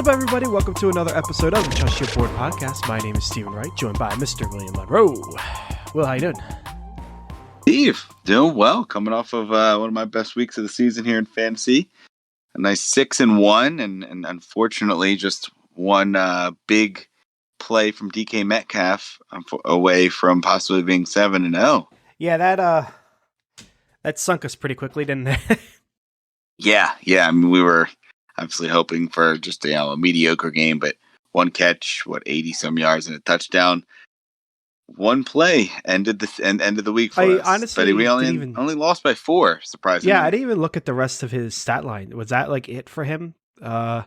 up, everybody? Welcome to another episode of the Trust Your Board podcast. My name is Stephen Wright, joined by Mr. William Monroe. Will, how you doing? Steve, doing well. Coming off of one of my best weeks of the season here in fantasy. A nice 6-1, and unfortunately, just one big play from DK Metcalf away from possibly being 7-0. Yeah, that sunk us pretty quickly, didn't it? Yeah. I mean, we were obviously hoping for just a mediocre game, but one catch, 80 some yards and a touchdown. One play ended the week for us. Honestly, but we only lost by 4, surprisingly. Yeah, I didn't even look at the rest of his stat line. Was that like it for him? Yeah.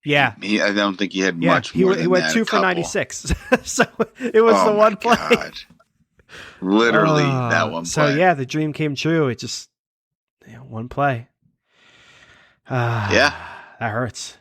I don't think he had much more than he went that, 2 for 96. So it was the one play. God. Literally that one play. So yeah, the dream came true. It just one play. Yeah. That hurts.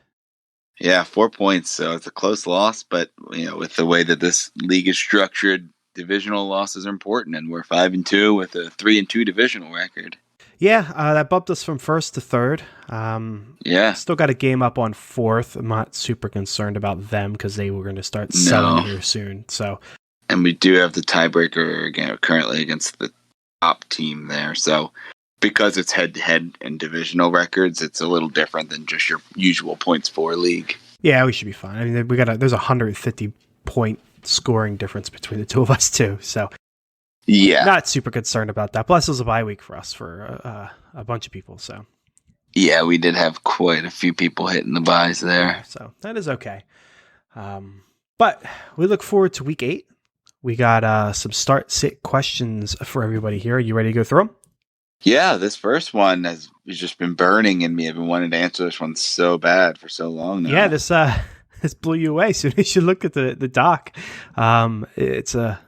Yeah, 4 points. So it's a close loss, but with the way that this league is structured, divisional losses are important, and we're 5-2 with a 3-2 divisional record. Yeah, that bumped us from first to third. Still got a game up on fourth. I'm not super concerned about them because they were going to start selling here soon. So, and we do have the tiebreaker again currently against the top team there. So, because it's head-to-head and divisional records, it's a little different than just your usual points for league. Yeah, we should be fine. I mean, there's a 150-point scoring difference between the two of us too. So, yeah, not super concerned about that. Plus, it was a bye week for us for a bunch of people. So, yeah, we did have quite a few people hitting the buys there. So that is okay. But we look forward to week 8. We got some start-sit questions for everybody here. Are you ready to go through them? Yeah, this first one has just been burning in me. I've been wanting to answer this one so bad for so long now. Yeah, this blew you away. So you should look at the doc. It's a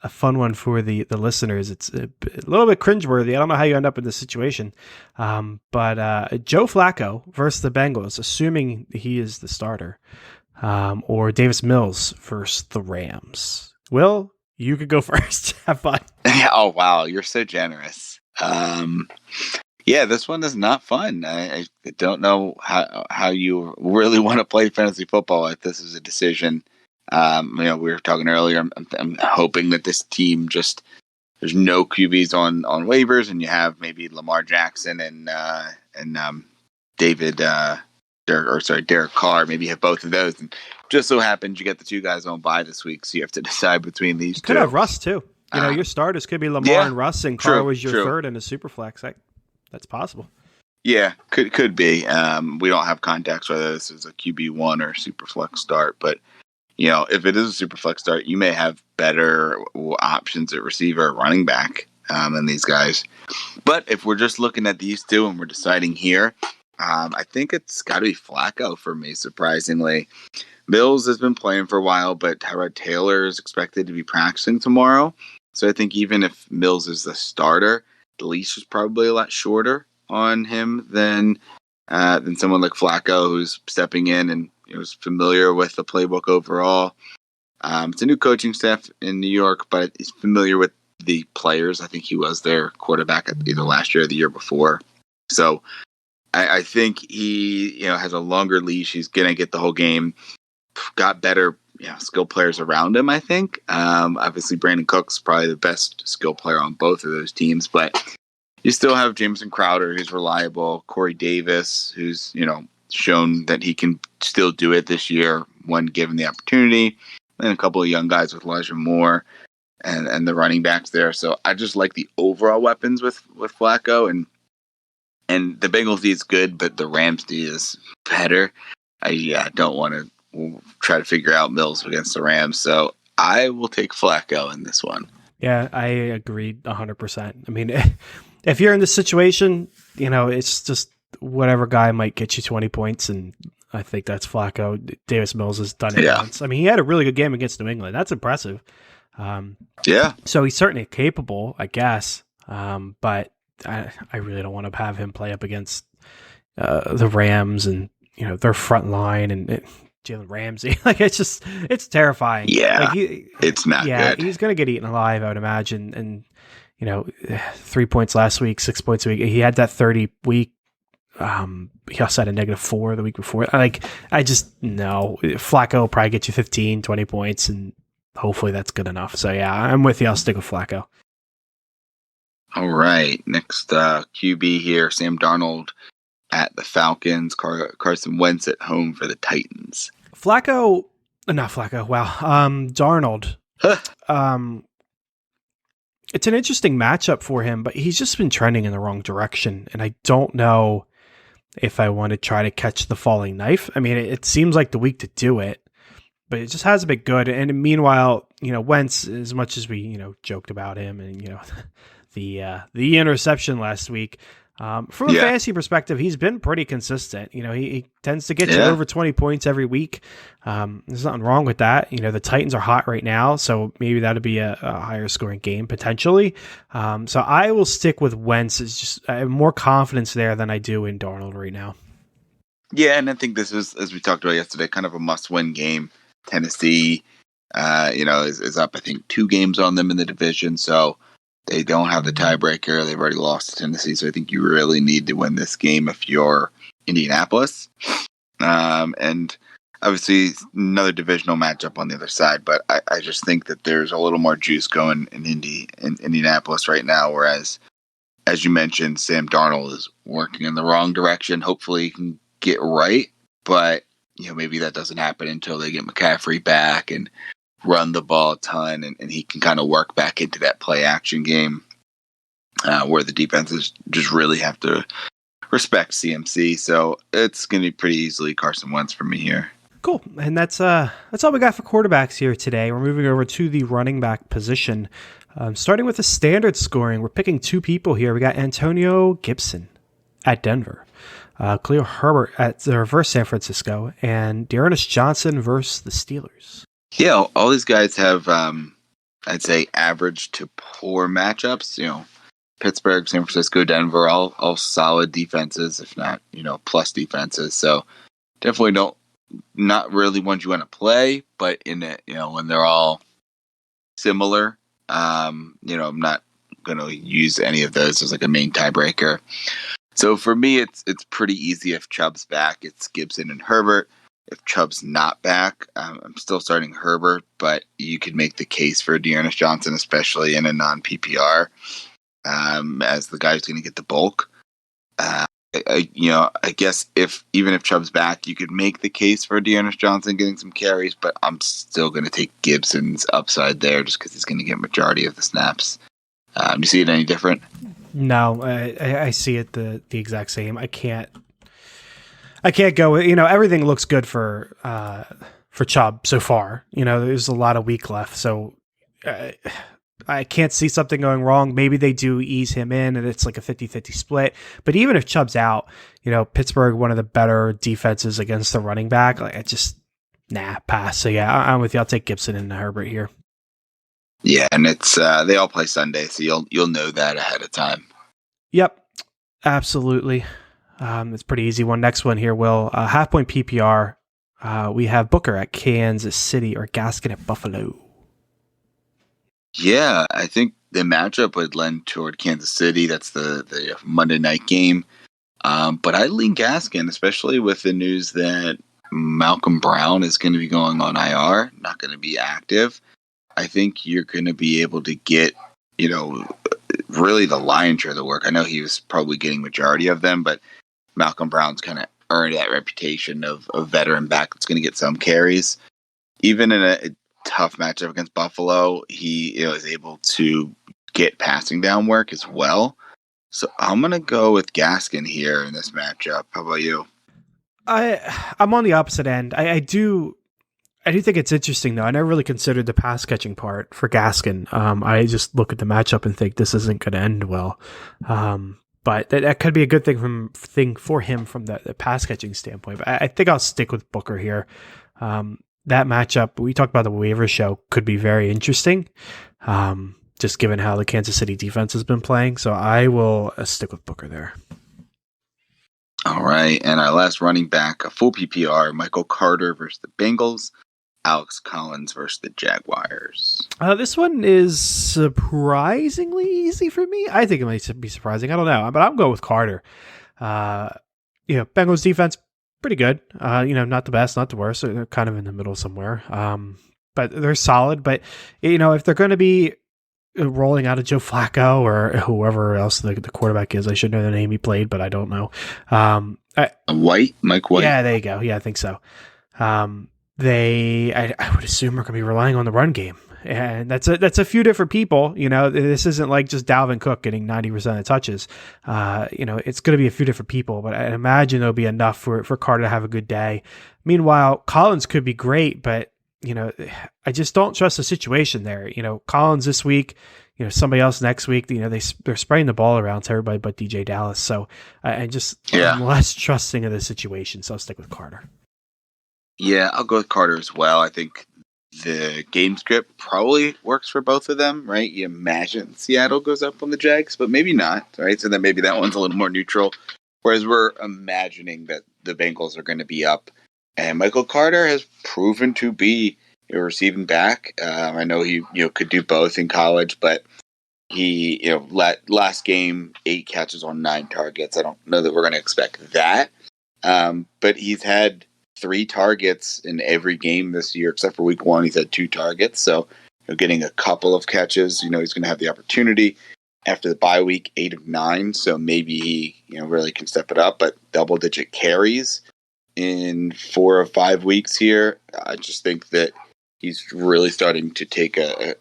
fun one for the listeners. It's a little bit cringeworthy. I don't know how you end up in this situation. But Joe Flacco versus the Bengals, assuming he is the starter, or Davis Mills versus the Rams. Will, you could go first. Have fun. Oh, wow. You're so generous. Yeah, this one is not fun. I don't know how you really want to play fantasy football if this is a decision. We were talking earlier. I'm hoping that this team there's no QBs on waivers, and you have maybe Lamar Jackson and Derek Carr. Maybe you have both of those, and just so happens you get the two guys on bye this week, so you have to decide between these two. Could have Russ too. Your starters could be Lamar and Russ, and Carr was your third in a super flex. That's possible. Yeah, could be. We don't have context whether this is a QB1 or super flex start, but if it is a super flex start, you may have better options at receiver or running back than these guys. But if we're just looking at these two and we're deciding here, I think it's got to be Flacco for me, surprisingly. Mills has been playing for a while, but Tyrod Taylor is expected to be practicing tomorrow. So I think even if Mills is the starter, the leash is probably a lot shorter on him than someone like Flacco, who's stepping in and is familiar with the playbook overall. It's a new coaching staff in New York, but he's familiar with the players. I think he was their quarterback either last year or the year before. So I think he has a longer leash. He's going to get the whole game. Got better skill players around him, I think. Obviously, Brandon Cook's probably the best skill player on both of those teams, but you still have Jameson Crowder, who's reliable, Corey Davis, who's shown that he can still do it this year when given the opportunity, and a couple of young guys with Elijah Moore and the running backs there. So I just like the overall weapons with Flacco, and the Bengals D is good, but the Rams D is better. I don't want to try to figure out Mills against the Rams, so I will take Flacco in this one. Yeah, I agree 100%. I mean, if you're in this situation, it's just whatever guy might get you 20 points, and I think that's Flacco. Davis Mills has done it once. I mean, he had a really good game against New England. That's impressive. So he's certainly capable, I guess, but I really don't want to have him play up against the Rams and their front line and Jalen Ramsey. It's terrifying. Yeah, it's not good. He's going to get eaten alive, I would imagine. And 3 points last week, 6 points a week. He had that 30 week He also had a -4 the week before. I just no. Flacco will probably get you 15, 20 points, and hopefully that's good enough. So yeah, I'm with you. I'll stick with Flacco. All right, next QB here, Sam Darnold at the Falcons, Carson Wentz at home for the Titans. Not Flacco. Wow, Darnold. It's an interesting matchup for him, but he's just been trending in the wrong direction, and I don't know if I want to try to catch the falling knife. I mean, it seems like the week to do it, but it just hasn't been good. And meanwhile, Wentz, as much as we, joked about him and, the interception last week, from a fantasy perspective, he's been pretty consistent. He tends to get you over 20 points every week. There's nothing wrong with that. The Titans are hot right now, so maybe that'll be a higher scoring game potentially. So I will stick with Wentz. It's just I have more confidence there than I do in Darnold right now. Yeah, and I think this is, as we talked about yesterday, kind of a must-win game. Tennessee, is up, I think, 2 games on them in the division, so they don't have the tiebreaker. They've already lost to Tennessee, so I think you really need to win this game if you're Indianapolis. And obviously, another divisional matchup on the other side, but I just think that there's a little more juice going in Indianapolis right now, whereas, as you mentioned, Sam Darnold is working in the wrong direction. Hopefully he can get right, but maybe that doesn't happen until they get McCaffrey back and run the ball a ton, and he can kind of work back into that play action game where the defenses just really have to respect CMC. So it's going to be pretty easily Carson Wentz for me here. Cool. And that's all we got for quarterbacks here today. We're moving over to the running back position. Starting with the standard scoring, we're picking 2 people here. We got Antonio Gibson at Denver, Khalil Herbert at versus San Francisco, and Deontay Johnson versus the Steelers. Yeah, all these guys have, I'd say, average to poor matchups. Pittsburgh, San Francisco, Denver, all solid defenses, if not, plus defenses. So definitely not really ones you want to play, but in it, when they're all similar, I'm not going to use any of those as like a main tiebreaker. So for me, it's pretty easy. If Chubb's back, it's Gibson and Herbert. If Chubb's not back, I'm still starting Herbert, but you could make the case for Deontay Johnson, especially in a non-PPR, as the guy who's going to get the bulk. I guess even if Chubb's back, you could make the case for Deontay Johnson getting some carries, but I'm still going to take Gibson's upside there just because he's going to get majority of the snaps. Do you see it any different? No, I see it the exact same. I can't go. Everything looks good for Chubb so far. There's a lot of week left, so I can't see something going wrong. Maybe they do ease him in, and it's like a 50-50 split. But even if Chubb's out, Pittsburgh, one of the better defenses against the running back. Pass. So yeah, I'm with you. I'll take Gibson and Herbert here. Yeah, and it's they all play Sunday, so you'll know that ahead of time. Yep, absolutely. It's a pretty easy one. Next one here, Will. Half point PPR. We have Booker at Kansas City or Gaskin at Buffalo. Yeah, I think the matchup would lend toward Kansas City. That's the Monday night game. But I lean Gaskin, especially with the news that Malcolm Brown is going to be going on IR, not going to be active. I think you're going to be able to get, really the lion's share of the work. I know he was probably getting majority of them, but Malcolm Brown's kind of earned that reputation of a veteran back that's going to get some carries. Even in a tough matchup against Buffalo, he is able to get passing down work as well. So I'm going to go with Gaskin here in this matchup. How about you? I'm on the opposite end. I do think it's interesting, though. I never really considered the pass catching part for Gaskin. I just look at the matchup and think this isn't going to end well. But that could be a good thing for him from the pass catching standpoint. But I think I'll stick with Booker here. That matchup, we talked about the waiver show, could be very interesting, just given how the Kansas City defense has been playing. So I will stick with Booker there. All right. And our last running back, a full PPR, Michael Carter versus the Bengals, Alex Collins versus the Jaguars. This one is surprisingly easy for me. I think it might be surprising. I don't know, but I'm going with Carter. Bengals defense, pretty good. Not the best, not the worst. They're kind of in the middle somewhere. But they're solid. But, if they're going to be rolling out of Joe Flacco or whoever else the quarterback is, I should know the name he played, but I don't know. Mike White. Yeah, there you go. Yeah, I think so. I would assume are going to be relying on the run game. And that's a few different people. This isn't like just Dalvin Cook getting 90% of the touches. It's going to be a few different people, but I imagine there'll be enough for Carter to have a good day. Meanwhile, Collins could be great, but I just don't trust the situation there. Collins this week, somebody else next week. They're spraying the ball around to everybody but DJ Dallas. So I'm less trusting of the situation. So I'll stick with Carter. Yeah, I'll go with Carter as well. I think the game script probably works for both of them, right? You imagine Seattle goes up on the Jags, but maybe not, right? So then maybe that one's a little more neutral. Whereas we're imagining that the Bengals are going to be up. And Michael Carter has proven to be a receiving back. I know he could do both in college, but he last game 8 catches on 9 targets. I don't know that we're going to expect that, but he's had 3 targets in every game this year, except for week 1. He's had 2 targets, so getting a couple of catches. He's going to have the opportunity after the bye week, 8 of 9. So maybe he really can step it up. But double-digit carries in 4 or 5 weeks here. I just think that he's really starting to take a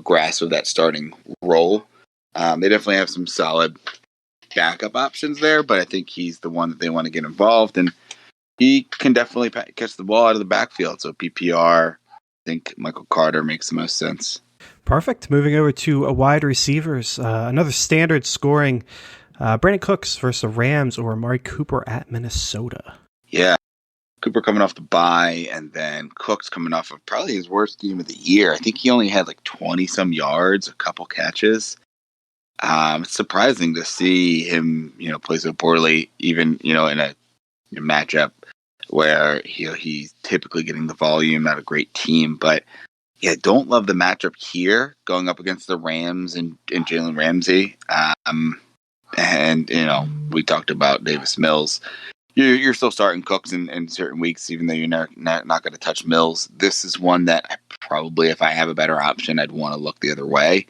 grasp of that starting role. They definitely have some solid backup options there, but I think he's the one that they want to get involved, and he can definitely catch the ball out of the backfield. So PPR, I think Michael Carter makes the most sense. Perfect. Moving over to wide receivers, another standard scoring. Brandon Cooks versus the Rams or Amari Cooper at Minnesota. Yeah. Cooper coming off the bye, and then Cooks coming off of probably his worst game of the year. I think he only had like 20-some yards, a couple catches. It's surprising to see him, play so poorly, even, in a matchup where he's typically getting the volume, not a great team. But yeah, don't love the matchup here going up against the Rams and Jalen Ramsey. And we talked about Davis Mills. You're still starting Cooks in certain weeks, even though you're not going to touch Mills. This is one that I probably, if I have a better option, I'd want to look the other way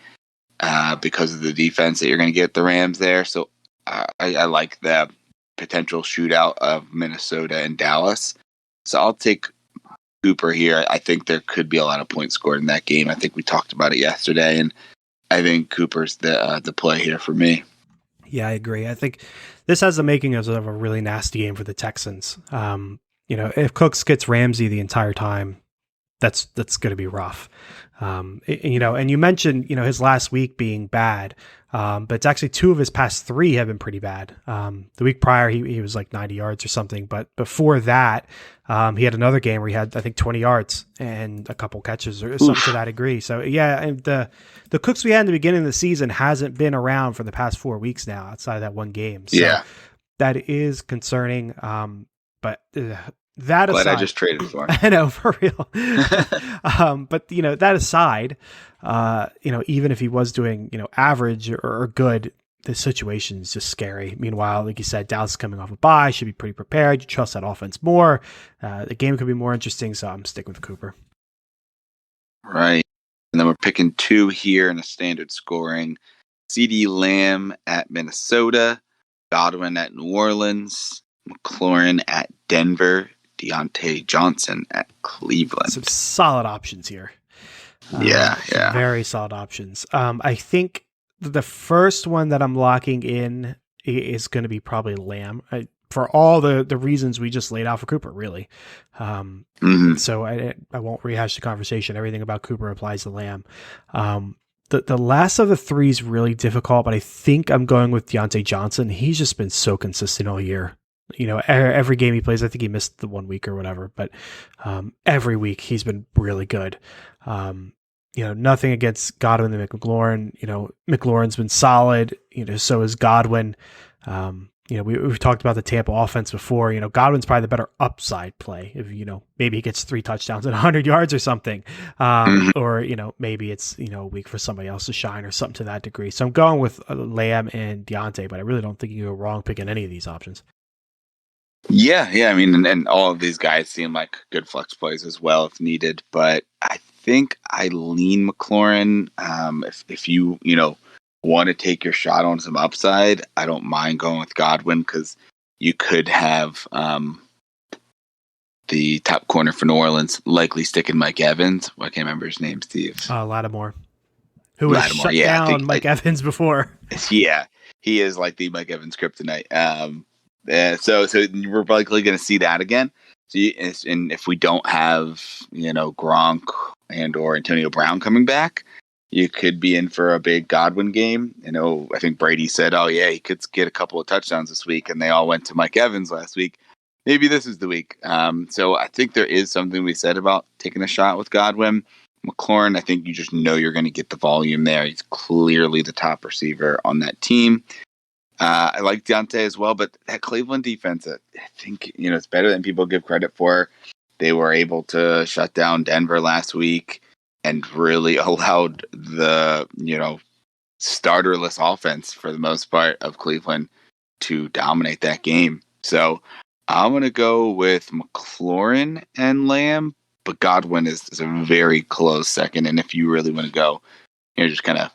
because of the defense that you're going to get the Rams there. So I like the potential shootout of Minnesota and Dallas. So I'll take Cooper here. I think there could be a lot of points scored in that game. I think we talked about it yesterday, and I think Cooper's the play here for me. Yeah, I agree. I think this has the making of a really nasty game for the Texans. If Cooks gets Ramsey the entire time, that's going to be rough. And you mentioned, his last week being bad, but it's actually 2 of his past 3 have been pretty bad. The week prior, he was like 90 yards or something, but before that, he had another game where he had, I think, 20 yards and a couple catches or something to that degree. So yeah, and the Cooks we had in the beginning of the season hasn't been around for the past 4 weeks now outside of that one game. So yeah, that is concerning. But that aside, I just traded for him. I know, for real. But that aside, even if he was doing, average or good, the situation is just scary. Meanwhile, like you said, Dallas is coming off a bye, should be pretty prepared. You trust that offense more. The game could be more interesting, so I'm sticking with Cooper. Right. And then we're picking 2 here in a standard scoring. CeeDee Lamb at Minnesota, Godwin at New Orleans, McLaurin at Denver, Deontay Johnson at Cleveland. Some solid options here. Yeah. Very solid options. I think the first one that I'm locking in is going to be probably Lamb for all the reasons we just laid out for Cooper, really. So I won't rehash the conversation. Everything about Cooper applies to Lamb. The last of the 3 is really difficult, but I think I'm going with Deontay Johnson. He's just been so consistent all year. Every game he plays, I think he missed the 1 week or whatever, but every week he's been really good. Nothing against Godwin and McLaurin. McLaurin's been solid. So is Godwin. We've talked about the Tampa offense before. Godwin's probably the better upside play. If maybe he gets 3 touchdowns and 100 yards or something, or maybe it's a week for somebody else to shine or something to that degree. So I'm going with Lamb and Deontay, but I really don't think you can go wrong picking any of these options. Yeah. I mean, and all of these guys seem like good flex plays as well if needed. But I think I lean McLaurin. If you want to take your shot on some upside, I don't mind going with Godwin because you could have the top corner for New Orleans likely sticking Mike Evans. I can't remember his name, Steve. Lattimore, who has shut down Mike Evans before. Yeah, he is like the Mike Evans kryptonite. So we're likely going to see that again. And if we don't have Gronk and or Antonio Brown coming back, you could be in for a big Godwin game. I think Brady said, "Oh yeah, he could get a couple of touchdowns this week," and they all went to Mike Evans last week. Maybe this is the week. So I think there is something we said about taking a shot with Godwin. McLaurin, I think you just know you're going to get the volume there. He's clearly the top receiver on that team. I like Deontay as well, but that Cleveland defense, I think, it's better than people give credit for. They were able to shut down Denver last week and really allowed the, starterless offense for the most part of Cleveland to dominate that game. So I'm going to go with McLaurin and Lamb, but Godwin is a very close second. And if you really want to go, just kind of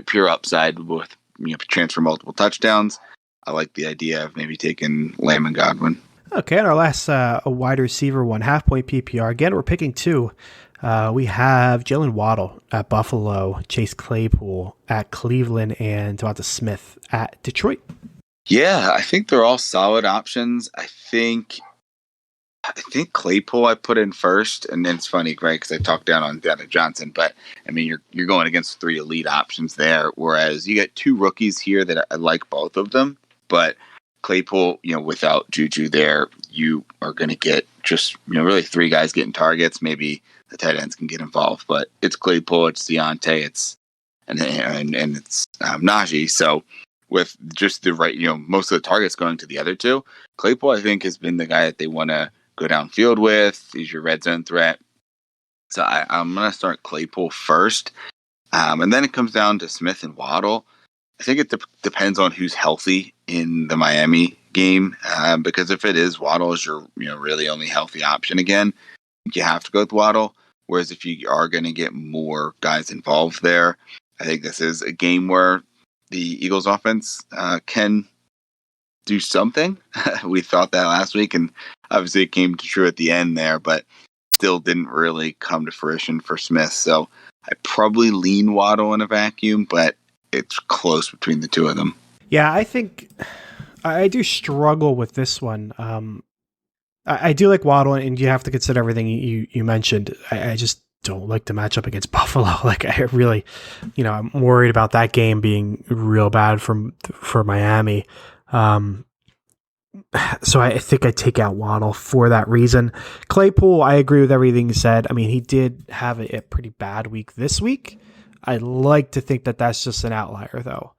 pure upside with transfer multiple touchdowns, I like the idea of maybe taking Lamb and Godwin. Okay, and our last a wide receiver one, half-point PPR. Again, we're picking two. We have Jalen Waddle at Buffalo, Chase Claypool at Cleveland, and Devonta Smith at Detroit. Yeah, I think they're all solid options. I think Claypool I put in first, and then it's funny, right? Because I talked down on Deontay Johnson, but I mean you're going against three elite options there, whereas you get two rookies here that I like both of them, but Claypool, without Juju there, you are going to get just really three guys getting targets. Maybe the tight ends can get involved, but it's Claypool, it's Deontay, it's and it's Najee. So with just the right, most of the targets going to the other two, Claypool I think has been the guy that they want to go downfield with. He's your red zone threat. So I'm going to start Claypool first. And then it comes down to Smith and Waddle. I think it depends on who's healthy in the Miami game. Because if it is Waddle is your really only healthy option again, you have to go with Waddle. Whereas if you are going to get more guys involved there, I think this is a game where the Eagles offense can do something. We thought that last week, and obviously it came to true at the end there, but still didn't really come to fruition for Smith. So I probably lean Waddle in a vacuum, but it's close between the two of them. Yeah, I think I do struggle with this one. I do like Waddle, and you have to consider everything you mentioned. I just don't like the matchup against Buffalo. Like I really, I'm worried about that game being real bad for Miami. So I think I take out Waddle for that reason. Claypool, I agree with everything you said. I mean, he did have a pretty bad week this week. I like to think that that's just an outlier, though.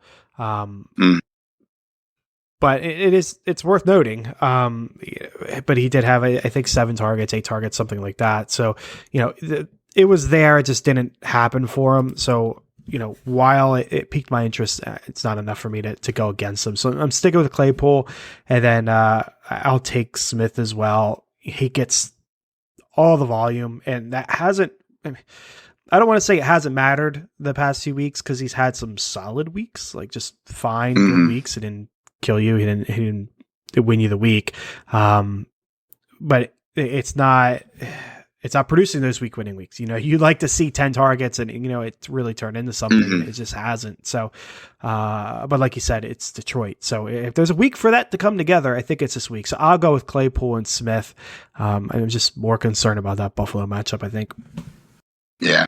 But it's worth noting. But he did have, I think, 7 targets, 8 targets, something like that. So, it was there. It just didn't happen for him. So, while it piqued my interest, it's not enough for me to go against him. So I'm sticking with Claypool, and then I'll take Smith as well. He gets all the volume, and that hasn't. I don't want to say it hasn't mattered the past few weeks because he's had some solid weeks, like just fine good weeks. It didn't kill you. He didn't win you the week. But it's not. It's not producing those winning weeks. You'd like to see 10 targets and, it's really turned into something. It just hasn't. So, but like you said, it's Detroit. So if there's a week for that to come together, I think it's this week. So I'll go with Claypool and Smith. I'm just more concerned about that Buffalo matchup, I think. Yeah.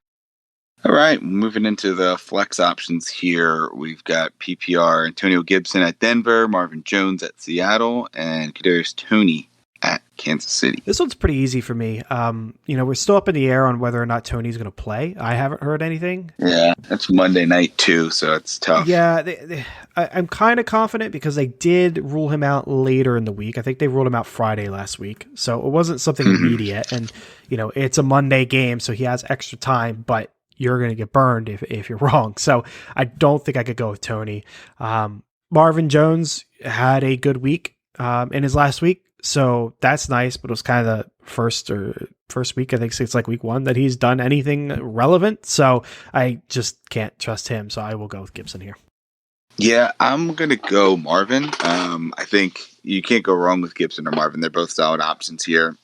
All right. Moving into the flex options here. We've got PPR Antonio Gibson at Denver, Marvin Jones at Seattle, and Kadarius Toney at Kansas City. This one's pretty easy for me. We're still up in the air on whether or not Tony's going to play. I haven't heard anything. Yeah, that's Monday night too, so it's tough. Yeah, I'm kind of confident because they did rule him out later in the week. I think they ruled him out Friday last week, so it wasn't something immediate. And it's a Monday game, so he has extra time, but you're going to get burned if you're wrong. So I don't think I could go with Toney. Marvin Jones had a good week. in his last week. So that's nice, but it was kind of the first week, I think it's like week 1 that he's done anything relevant. So I just can't trust him. So I will go with Gibson here. Yeah, I'm going to go Marvin. I think you can't go wrong with Gibson or Marvin. They're both solid options here.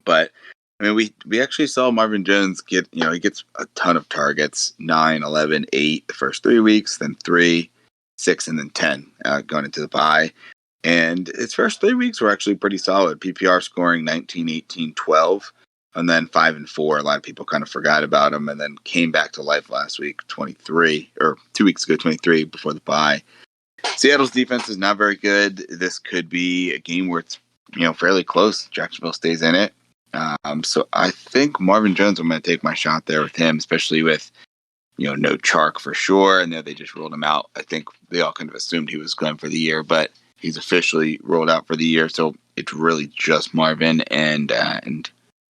But, I mean, we actually saw Marvin Jones get, he gets a ton of targets, 9, 11, 8 the first 3 weeks, then 3, 6, and then 10 going into the bye. And his first 3 weeks were actually pretty solid. PPR scoring 19, 18, 12, and then 5 and 4. A lot of people kind of forgot about him and then came back to life last week, 23, or 2 weeks ago, 23 before the bye. Seattle's defense is not very good. This could be a game where it's, fairly close. Jacksonville stays in it. So I think Marvin Jones, I'm going to take my shot there with him, especially with, no Chark for sure. And then they just ruled him out. I think they all kind of assumed he was going for the year, but he's officially rolled out for the year. So it's really just Marvin and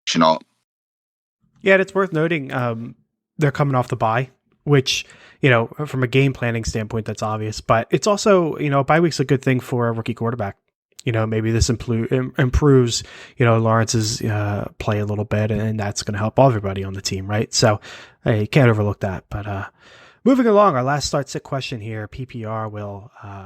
Chenault. Yeah, and it's worth noting they're coming off the bye, which, from a game planning standpoint, that's obvious. But it's also, bye week's a good thing for a rookie quarterback. Maybe this improves, Lawrence's play a little bit, and that's going to help everybody on the team, right? So you can't overlook that. But moving along, our last start sit question here, PPR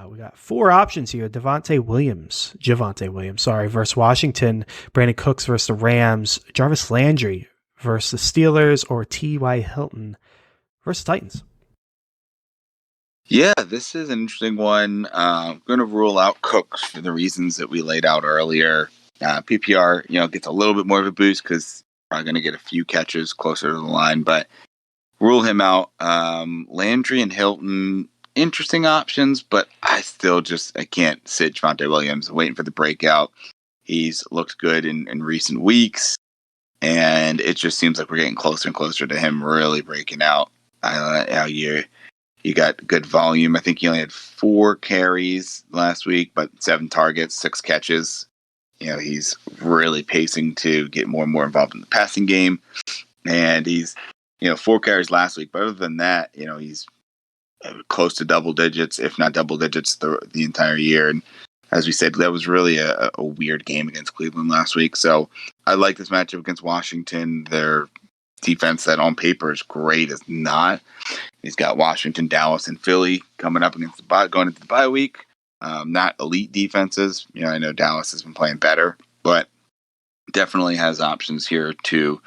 we got 4 options here. Javonte Williams, versus Washington, Brandon Cooks versus the Rams, Jarvis Landry versus the Steelers, or T.Y. Hilton versus Titans. Yeah, this is an interesting one. I'm going to rule out Cooks for the reasons that we laid out earlier. PPR, gets a little bit more of a boost because probably going to get a few catches closer to the line, but rule him out. Landry and Hilton, interesting options, but I can't sit Javonte Williams. Waiting for the breakout. He's looked good in recent weeks, and it just seems like we're getting closer and closer to him really breaking out. I don't know how you got good volume. I think he only had 4 carries last week, but 7 targets, 6 catches. He's really pacing to get more and more involved in the passing game. And he's, 4 carries last week. But other than that, he's close to double digits, if not double digits, the entire year. And as we said, that was really a weird game against Cleveland last week. So I like this matchup against Washington. Their defense that on paper is great is not. He's got Washington, Dallas, and Philly coming up against going into the bye week. Not elite defenses. I know Dallas has been playing better, but definitely has options here to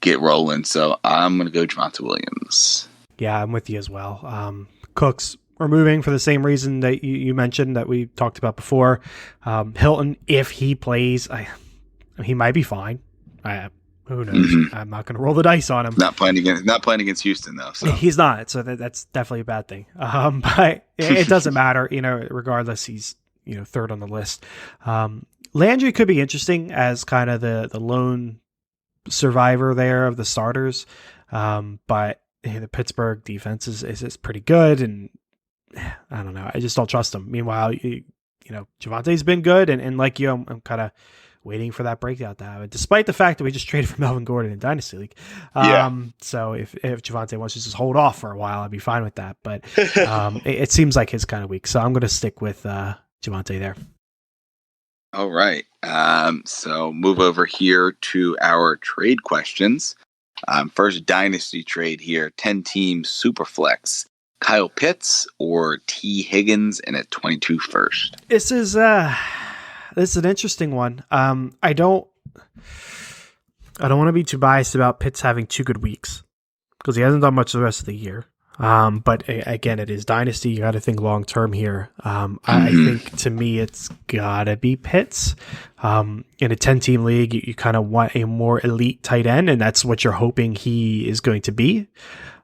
get rolling. So I'm going to go Javonte Williams. Yeah, I'm with you as well. Cooks are moving for the same reason that you mentioned that we talked about before. Hilton, if he plays, he might be fine. Who knows? Mm-hmm. I'm not going to roll the dice on him. Not playing against Houston though. So. He's not, so that's definitely a bad thing. But it doesn't matter, regardless. He's third on the list. Landry could be interesting as kind of the lone survivor there of the starters, but the Pittsburgh defense is pretty good, and I don't know. I just don't trust him. Meanwhile, Javonte's been good, and like you, I'm kind of waiting for that breakout to happen, despite the fact that we just traded for Melvin Gordon in Dynasty League. So if Javonte wants to just hold off for a while, I'd be fine with that. But it seems like his kind of week. So I'm going to stick with Javonte there. All right. So move over here to our trade questions. First Dynasty trade here, 10-team Superflex. Kyle Pitts or T. Higgins in a 22 first? This is an interesting one. I don't want to be too biased about Pitts having 2 good weeks because he hasn't done much the rest of the year. But again, it is Dynasty. You got to think long term here. I think to me, it's gotta be Pitts. In a 10-team league, you kind of want a more elite tight end, and that's what you're hoping he is going to be.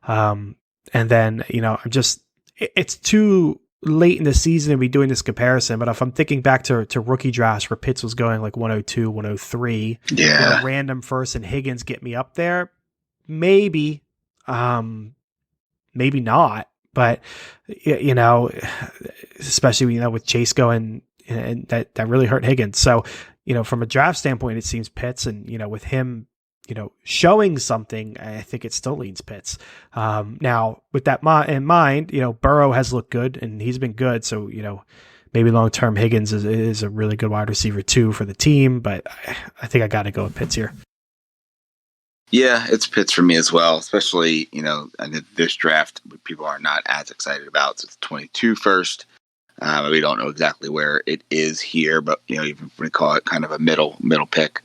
And then, it's too late in the season to be doing this comparison, but if I'm thinking back to rookie drafts where Pitts was going like 102, 103, a random first and Higgins get me up there, maybe not, but especially, with Chase going and that really hurt Higgins. So, from a draft standpoint, it seems Pitts, and, with him, showing something, I think it still leans Pitts. Now with that in mind, Burrow has looked good and he's been good. So, maybe long-term Higgins is a really good wide receiver too for the team, but I think I got to go with Pitts here. Yeah, it's Pitts for me as well, especially, this draft people are not as excited about. So it's 22 first. We don't know exactly where it is here, but, even if we call it kind of a middle pick.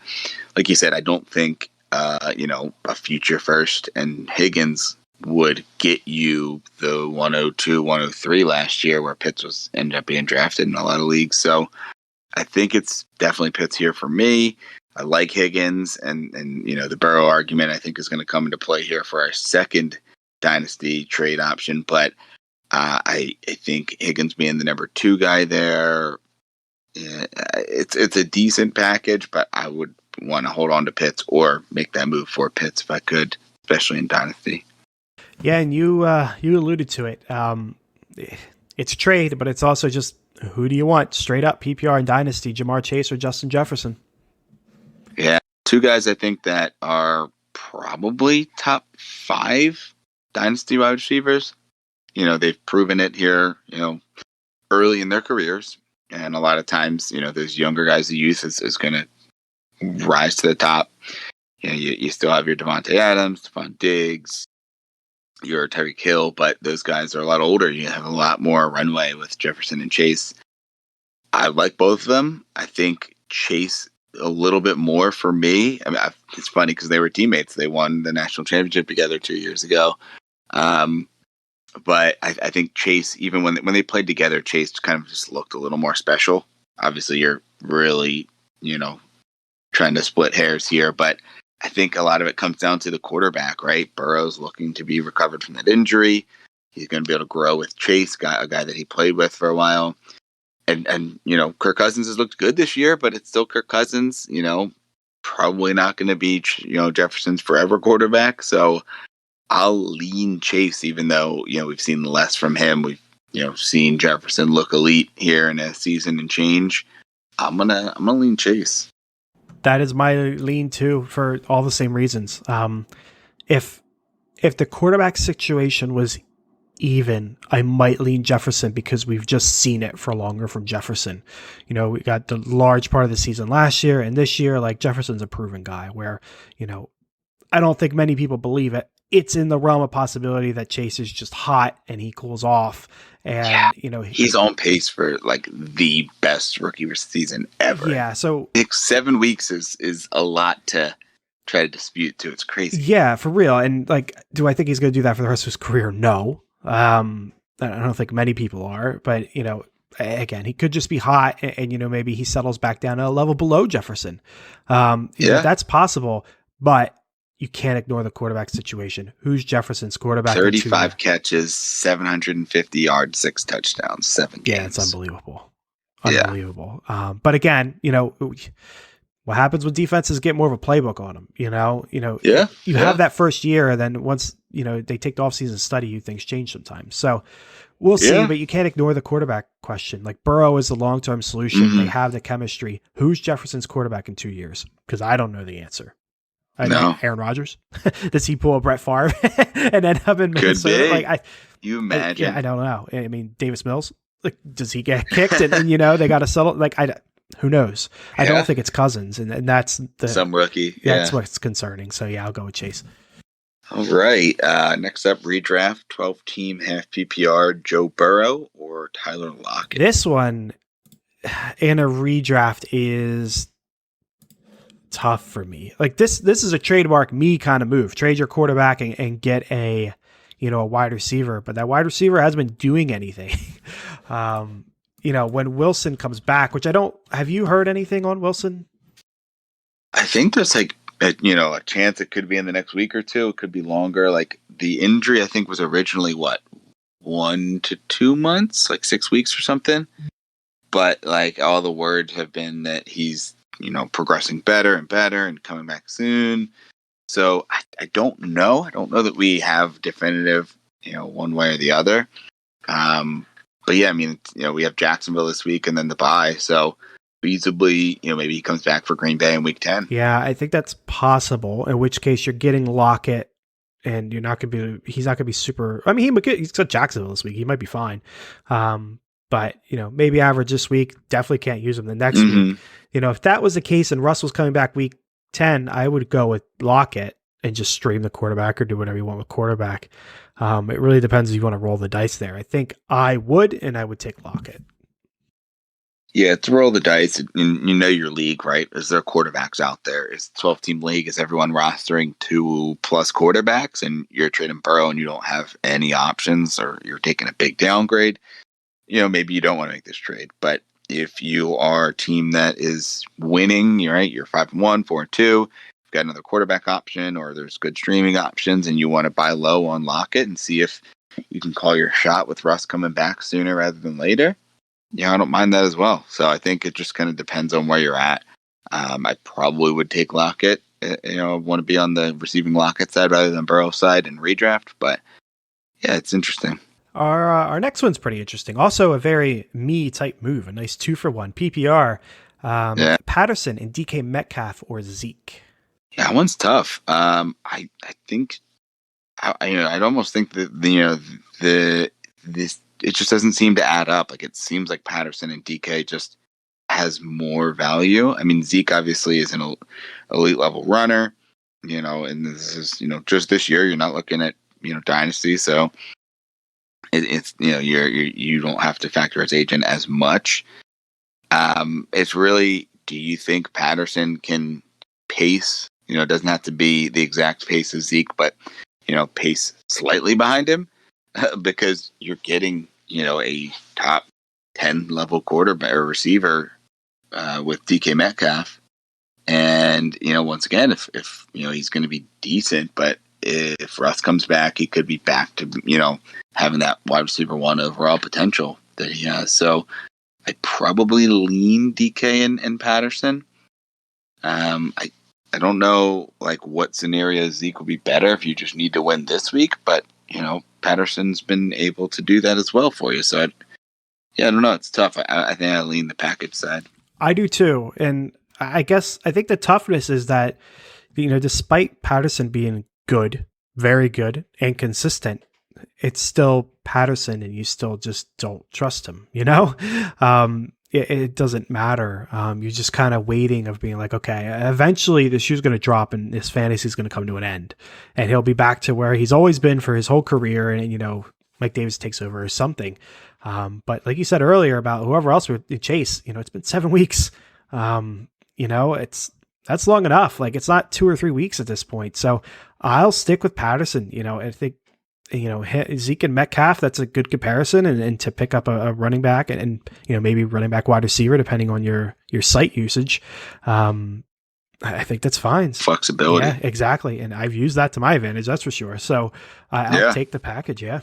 Like you said, I don't think, a future first and Higgins would get you the 102, 103 last year where Pitts ended up being drafted in a lot of leagues. So I think it's definitely Pitts here for me. I like Higgins, and the Burrow argument I think is going to come into play here for our second dynasty trade option. But I think Higgins being the number 2 guy there, it's a decent package, but I would want to hold on to Pitts or make that move for Pitts if I could, especially in dynasty. Yeah, and you alluded to it. It's a trade, but it's also just who do you want? Straight up PPR and dynasty, Jamar Chase or Justin Jefferson? Yeah, 2 guys I think that are probably top 5 dynasty wide receivers. They've proven it here, early in their careers. And a lot of times, those younger guys, the youth is going to rise to the top. You still have your Devontae Adams, Stephon Diggs, your Tyreek Hill, but those guys are a lot older. You have a lot more runway with Jefferson and Chase. I like both of them. I think Chase a little bit more for me. I mean, it's funny because they were teammates. They won the national championship together 2 years ago. But I think Chase, even when they played together, Chase kind of just looked a little more special. Obviously, you're really, trying to split hairs here, but I think a lot of it comes down to the quarterback, right? Burrow's looking to be recovered from that injury. He's going to be able to grow with Chase, a guy that he played with for a while. And Kirk Cousins has looked good this year, but it's still Kirk Cousins, probably not going to be, Jefferson's forever quarterback. So I'll lean Chase, even though, we've seen less from him. We've, seen Jefferson look elite here in a season and change. I'm gonna lean Chase. That is my lean too, for all the same reasons. If the quarterback situation was even, I might lean Jefferson because we've just seen it for longer from Jefferson. We got the large part of the season last year, and this year, like, Jefferson's a proven guy where, I don't think many people believe it. It's in the realm of possibility that Chase is just hot and he cools off. And, he's on pace for like the best rookie season ever. Yeah. So 7 weeks is a lot to try to dispute too. It's crazy. Yeah, for real. And like, do I think he's going to do that for the rest of his career? No. I don't think many people are, but again, he could just be hot and maybe he settles back down to a level below Jefferson. That's possible, but you can't ignore the quarterback situation. Who's Jefferson's quarterback? 35 catches, 750 yards, 6 touchdowns, 7 games. Yeah, it's unbelievable. Unbelievable. Yeah. But again, what happens when defenses get more of a playbook on them? You have that first year, and then once they take the offseason study, things change sometimes. So we'll see, but you can't ignore the quarterback question. Like, Burrow is the long-term solution. Mm-hmm. They have the chemistry. Who's Jefferson's quarterback in 2 years? Because I don't know the answer. I know Aaron Rodgers. Does he pull a Brett Favre and end up in Minnesota? Could be. You imagine? I don't know. I mean, Davis Mills. Like, does he get kicked? and they got to settle. Like, who knows? I don't think it's Cousins, and that's some rookie. That's what's concerning. So I'll go with Chase. All right. Next up, redraft 12-team half PPR. Joe Burrow or Tyler Lockett. This one in a redraft is tough for me. Like, this is a trademark me kind of move. Trade your quarterback and get a wide receiver, but that wide receiver hasn't been doing anything. When Wilson comes back, which have you heard anything on Wilson? I think there's a chance it could be in the next week or two. It could be longer. Like, the injury, I think, was originally 1 to 2 months, like 6 weeks or something. But like, all the words have been that he's, progressing better and better and coming back soon. So I don't know. I don't know that we have definitive, one way or the other. But yeah, I mean, we have Jacksonville this week and then the bye. So feasibly, maybe he comes back for Green Bay in week 10. Yeah, I think that's possible. In which case you're getting Lockett and he's not going to be super, I mean, he's got Jacksonville this week. He might be fine. but maybe average this week. Definitely can't use him the next week. If that was the case and Russell's coming back week 10, I would go with Lockett and just stream the quarterback or do whatever you want with quarterback. It really depends if you want to roll the dice there. I think I would, and I would take Lockett. Yeah, to roll the dice, and your league, right? Is there quarterbacks out there? Is 12-team league? Is everyone rostering 2+ quarterbacks, and you're trading Burrow and you don't have any options, or you're taking a big downgrade? Maybe you don't want to make this trade. But if you are a team that is winning, you're 5-1, 4-2, you've got another quarterback option, or there's good streaming options, and you want to buy low on Lockett and see if you can call your shot with Russ coming back sooner rather than later. Yeah, I don't mind that as well. So I think it just kind of depends on where you're at. I probably would take Lockett. I want to be on the receiving Lockett side rather than Burrow side and redraft. But yeah, it's interesting. Our next one's pretty interesting. Also a very me type move. A nice 2-for-1 PPR. Patterson and DK Metcalf or Zeke. Yeah, that one's tough. I think I'd almost think that this. It just doesn't seem to add up. Like, it seems like Patterson and DK just has more value. I mean, Zeke obviously is an elite level runner, and this is, just this year, you're not looking at, dynasty. So it's, you don't have to factor his age in as much. It's really, do you think Patterson can pace, it doesn't have to be the exact pace of Zeke, but, pace slightly behind him? Because you're getting, a top 10 level quarterback or receiver with DK Metcalf. And, once again, if he's going to be decent, but if Russ comes back, he could be back to, having that wide receiver 1 overall potential that he has. So I'd probably lean DK and Patterson. I don't know, what scenario Zeke will be better if you just need to win this week, but, Patterson's been able to do that as well for you. So, I don't know. It's tough. I think I lean the package side. I do too. And I think the toughness is that, despite Patterson being good, very good, and consistent, it's still Patterson and you still just don't trust him, It doesn't matter. You're just kind of waiting of being like, okay, eventually the shoe's going to drop and his fantasy is going to come to an end and he'll be back to where he's always been for his whole career. And, Mike Davis takes over or something. But like you said earlier about whoever else would chase, it's been 7 weeks. That's long enough. Like, it's not 2 or 3 weeks at this point. So I'll stick with Patterson. I think, Zeke and Metcalf, that's a good comparison, and to pick up a running back and maybe running back wide receiver, depending on your site usage. I think that's fine. Flexibility. Yeah, exactly. And I've used that to my advantage. That's for sure. So I'll take the package. Yeah.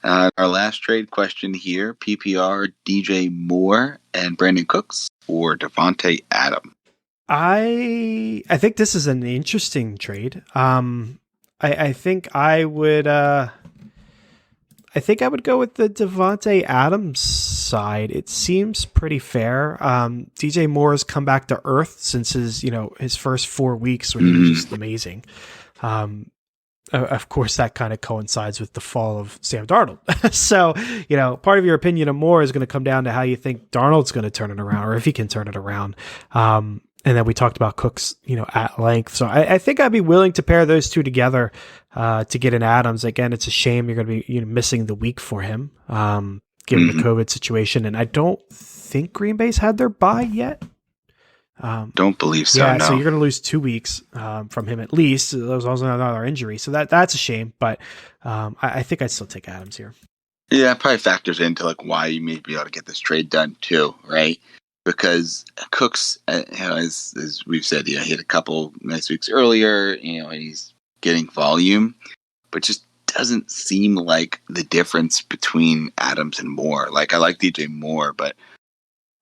Our last trade question here, PPR, DJ Moore and Brandon Cooks or Devontae Adams. I think this is an interesting trade. I think I would go with the Devontae Adams side. It seems pretty fair. DJ Moore has come back to earth since his first 4 weeks where he was just amazing. Of course, that kind of coincides with the fall of Sam Darnold. So, part of your opinion of Moore is going to come down to how you think Darnold's going to turn it around, or if he can turn it around. And then we talked about Cooks, at length. So I think I'd be willing to pair those two together to get an Adams. Again, it's a shame you're going to be missing the week for him, given the COVID situation. And I don't think Green Bay's had their bye yet. Don't believe so. Yeah, no. So you're going to lose 2 weeks from him at least. There's also another injury, so that's a shame. But I think I'd still take Adams here. Yeah, it probably factors into why you may be able to get this trade done too, right? Because Cooks, as we've said, he had a couple nice weeks earlier, and he's getting volume, but just doesn't seem like the difference between Adams and Moore. I like DJ Moore, but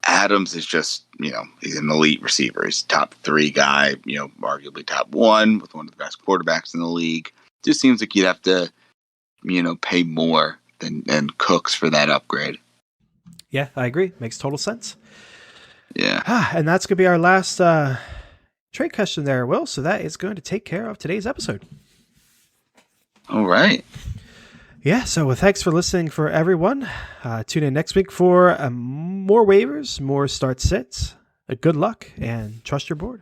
Adams is just, he's an elite receiver. He's a top 3 guy, arguably top 1 with one of the best quarterbacks in the league. Just seems like you'd have to, pay more than Cooks for that upgrade. Yeah, I agree. Makes total sense. Yeah. And that's going to be our last trade question there, Will. So that is going to take care of today's episode. All right. Yeah, so thanks for listening for everyone. Tune in next week for more waivers, more start sits. Good luck and trust your board.